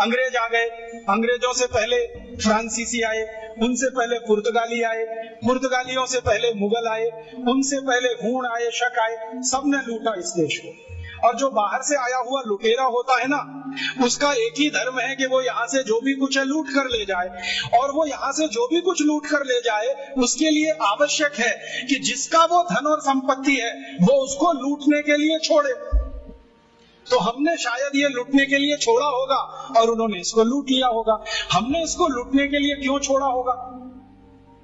अंग्रेज आ गए, अंग्रेजों से पहले फ्रांसीसी आए, उनसे पहले पुर्तगाली आए, पुर्तगालियों से पहले मुगल आए, उनसे पहले हूण आए, शक आए, सबने लूटा इस देश को। और जो बाहर से आया हुआ लुटेरा होता है ना, उसका एक ही धर्म है कि वो यहाँ से जो भी कुछ है लूट कर ले जाए, और वो यहाँ से जो भी कुछ लूट कर ले जाए उसके लिए आवश्यक है कि जिसका वो धन और संपत्ति है वो उसको लूटने के लिए छोड़े। तो हमने शायद ये लूटने के लिए छोड़ा होगा और उन्होंने इसको लूट लिया होगा। हमने इसको लूटने के लिए क्यों छोड़ा होगा?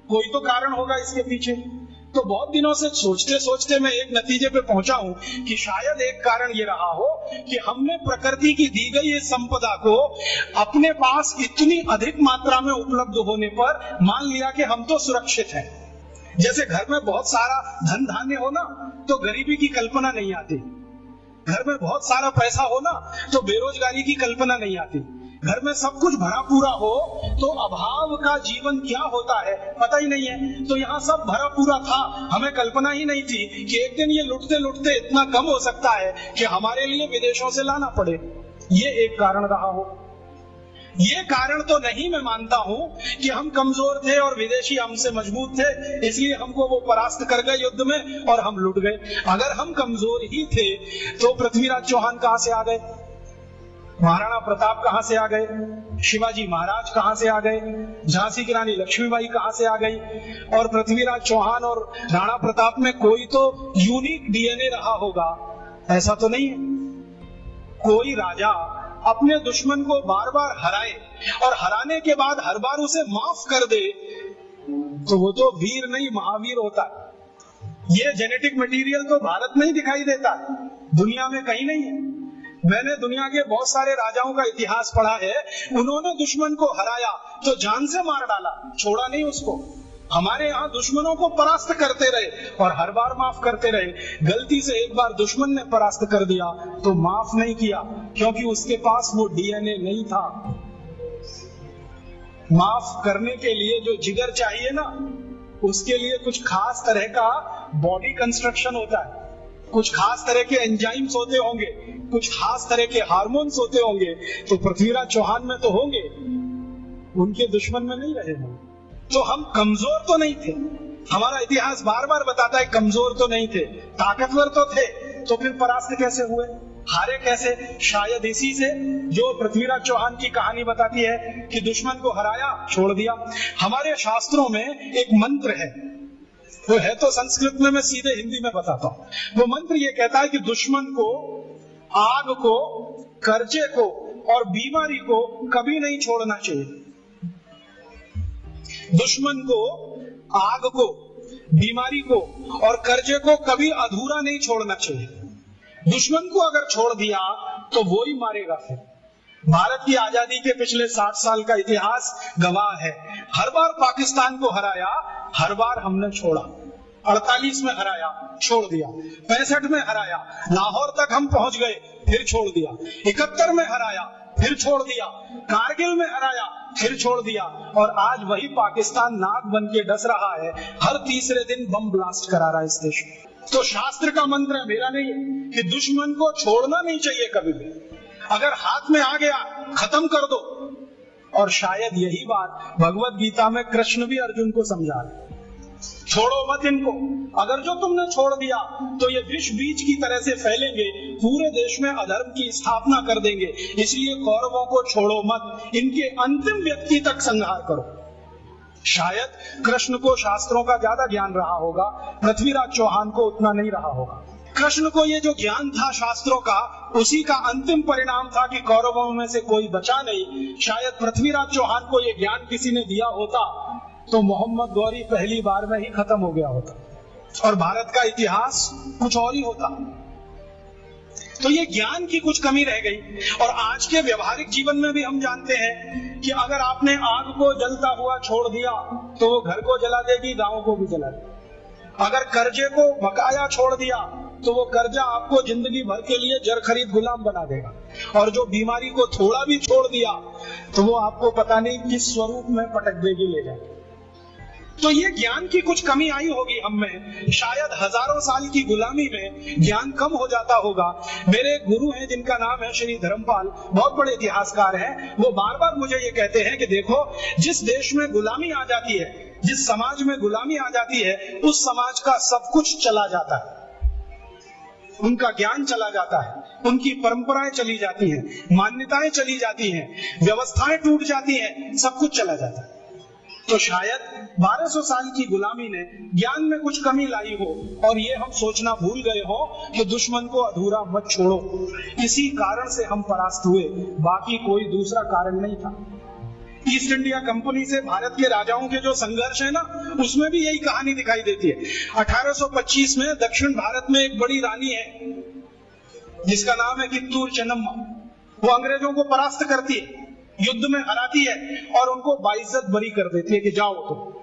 कोई तो कारण होगा इसके पीछे। तो बहुत दिनों से सोचते सोचते मैं एक नतीजे पे पहुंचा हूं कि शायद एक कारण ये रहा हो कि हमने प्रकृति की दी गई इस संपदा को अपने पास इतनी अधिक मात्रा में उपलब्ध होने पर मान लिया कि हम तो सुरक्षित हैं। जैसे घर में बहुत सारा धन धान्य हो ना तो गरीबी की कल्पना नहीं आती, घर में बहुत सारा पैसा हो ना तो बेरोजगारी की कल्पना नहीं आती, घर में सब कुछ भरा पूरा हो तो अभाव का जीवन क्या होता है पता ही नहीं है। तो यहाँ सब भरा पूरा था, हमें कल्पना ही नहीं थी कि एक दिन ये लुटते लुटते इतना कम हो सकता है कि हमारे लिए विदेशों से लाना पड़े। ये एक कारण रहा हो। ये कारण तो नहीं मैं मानता हूं कि हम कमजोर थे और विदेशी हमसे मजबूत थे इसलिए हमको वो परास्त कर गए युद्ध में और हम लुट गए। अगर हम कमजोर ही थे तो पृथ्वीराज चौहान कहां से आ गए, महाराणा प्रताप कहां से आ गए, शिवाजी महाराज कहां से आ गए, झांसी की रानी लक्ष्मीबाई कहां से आ गई? और पृथ्वीराज चौहान और राणा प्रताप में कोई तो यूनिक डीएनए रहा होगा, ऐसा तो नहीं है। कोई राजा अपने दुश्मन को बार बार हराए और हराने के बाद हर बार उसे माफ कर दे तो वो तो वीर नहीं महावीर होता। ये जेनेटिक मटेरियल तो भारत में ही दिखाई देता है, दुनिया में कहीं नहीं है। मैंने दुनिया के बहुत सारे राजाओं का इतिहास पढ़ा है, उन्होंने दुश्मन को हराया तो जान से मार डाला, छोड़ा नहीं उसको। हमारे यहाँ दुश्मनों को परास्त करते रहे और हर बार माफ करते रहे। गलती से एक बार दुश्मन ने परास्त कर दिया तो माफ नहीं किया क्योंकि उसके पास वो डीएनए नहीं था। माफ करने के लिए जो जिगर चाहिए ना, उसके लिए कुछ खास तरह का बॉडी कंस्ट्रक्शन होता है, कुछ खास तरह के एंजाइम्स होते होंगे, कुछ खास तरह के हार्मोन्स होते होंगे। तो पृथ्वीराज चौहान में तो होंगे, उनके दुश्मन में नहीं रहे होंगे। तो हम कमजोर तो नहीं थे, हमारा इतिहास बार बार बताता है कमजोर तो नहीं थे, ताकतवर तो थे। तो फिर परास्त कैसे हुए, हारे कैसे? शायद इसी से जो पृथ्वीराज चौहान की कहानी बताती है कि दुश्मन को हराया छोड़ दिया। हमारे शास्त्रों में एक मंत्र है, वो है तो संस्कृत में, मैं सीधे हिंदी में बताता हूं। वो मंत्र ये कहता है कि दुश्मन को, आग को, कर्जे को और बीमारी को कभी नहीं छोड़ना चाहिए। दुश्मन को, आग को, बीमारी को और कर्जे को कभी अधूरा नहीं छोड़ना चाहिए। दुश्मन को अगर छोड़ दिया तो वो ही मारेगा। फिर भारत की आजादी के पिछले 60 साल का इतिहास गवाह है, हर बार पाकिस्तान को हराया, हर बार हमने छोड़ा। 48 में हराया, छोड़ दिया। 65 में हराया, लाहौर तक हम पहुंच गए, फिर छोड़ दिया। 71 में हराया, फिर छोड़ दिया। कारगिल में हराया, फिर छोड़ दिया। और आज वही पाकिस्तान नाक बन के डस रहा है, हर तीसरे दिन बम ब्लास्ट करा रहा है इस देश में। तो शास्त्र का मंत्र है, मेरा नहीं है, कि दुश्मन को छोड़ना नहीं चाहिए कभी भी। अगर हाथ में आ गया खत्म कर दो। और शायद यही बात भगवत गीता में कृष्ण भी अर्जुन को समझा रहे, छोड़ो मत इनको। अगर जो तुमने छोड़ दिया तो ये विष बीज की तरह से फैलेंगे, पूरे देश में अधर्म की स्थापना कर देंगे। इसलिए कौरवों को छोड़ो मत, इनके अंतिम व्यक्ति तक संहार करो। शायद कृष्ण को शास्त्रों का ज्यादा ज्ञान रहा होगा, पृथ्वीराज चौहान को उतना नहीं रहा होगा। कृष्ण को ये जो ज्ञान था शास्त्रों का, उसी का अंतिम परिणाम था कि कौरवों में से कोई बचा नहीं। शायद पृथ्वीराज चौहान को ये ज्ञान किसी ने दिया होता तो मोहम्मद गौरी पहली बार में ही खत्म हो गया होता और भारत का इतिहास कुछ और ही होता। तो ये ज्ञान की कुछ कमी रह गई। और आज के व्यवहारिक जीवन में भी हम जानते हैं कि अगर आपने आग को जलता हुआ छोड़ दिया तो वो घर को जला देगी, गांव को भी जला देगी। अगर कर्जे को बकाया छोड़ दिया तो वो कर्जा आपको जिंदगी भर के लिए जर खरीद गुलाम बना देगा। और जो बीमारी को थोड़ा भी छोड़ दिया तो वो आपको पता नहीं किस स्वरूप में पटक देगी, ले जाएगी। तो ये ज्ञान की कुछ कमी आई होगी हम में, शायद हजारों साल की गुलामी में ज्ञान कम हो जाता होगा। मेरे गुरु हैं जिनका नाम है श्री धर्मपाल, बहुत बड़े इतिहासकार हैं, वो बार बार मुझे ये कहते हैं कि देखो, जिस देश में गुलामी आ जाती है, जिस समाज में गुलामी आ जाती है, उस समाज का सब कुछ चला जाता है, उनका ज्ञान चला जाता है, उनकी परंपराएं चली जाती हैं, मान्यताएं चली जाती हैं, व्यवस्थाएं टूट जाती हैं, सब कुछ चला जाता है। तो शायद 1200 साल की गुलामी ने ज्ञान में कुछ कमी लाई हो, और ये हम सोचना भूल गए हो कि दुश्मन को अधूरा मत छोड़ो, इसी कारण से हम परास्त हुए, बाकी कोई दूसरा कारण नहीं था। ईस्ट इंडिया कंपनी से भारत के राजाओं के जो संघर्ष है ना, उसमें भी यही कहानी दिखाई देती है। 1825 में दक्षिण भारत में एक बड़ी रानी है जिसका नाम है कित्तूर चेन्नम्मा। वो अंग्रेजों को परास्त करती है, युद्ध में हराती है और उनको बाइज्जत बरी कर देती है कि जाओ तुम।